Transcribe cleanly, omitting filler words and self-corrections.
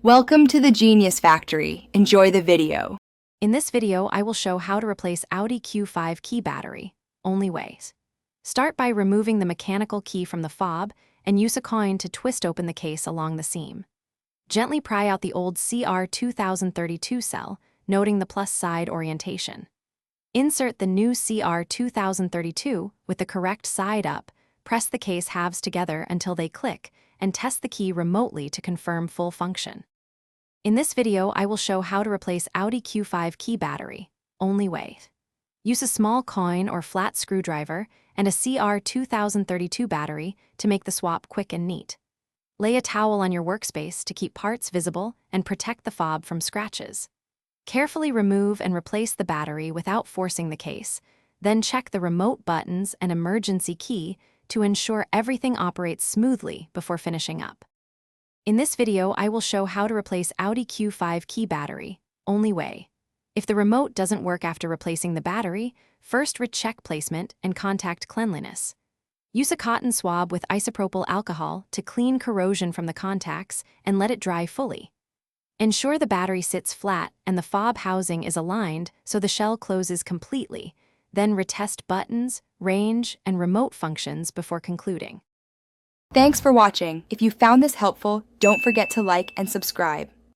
Welcome to the Genius Factory. Enjoy the video. In this video, I will show how to replace Audi Q5 key battery, only ways. Start by removing the mechanical key from the fob and use a coin to twist open the case along the seam. Gently pry out the old CR 2032 cell, noting the plus side orientation. Insert the new CR 2032 with the correct side up, press the case halves together until they click, and test the key remotely to confirm full function. In this video, I will show how to replace Audi Q5 key battery, only way. Use a small coin or flat screwdriver and a CR 2032 battery to make the swap quick and neat. Lay a towel on your workspace to keep parts visible and protect the fob from scratches. Carefully remove and replace the battery without forcing the case, then check the remote buttons and emergency key to ensure everything operates smoothly before finishing up. In this video, I will show how to replace Audi Q5 key battery, only way. If the remote doesn't work after replacing the battery, first recheck placement and contact cleanliness. Use a cotton swab with isopropyl alcohol to clean corrosion from the contacts and let it dry fully. Ensure the battery sits flat and the fob housing is aligned so the shell closes completely. Then retest buttons, range, and remote functions before concluding. Thanks for watching. If you found this helpful, don't forget to like and subscribe.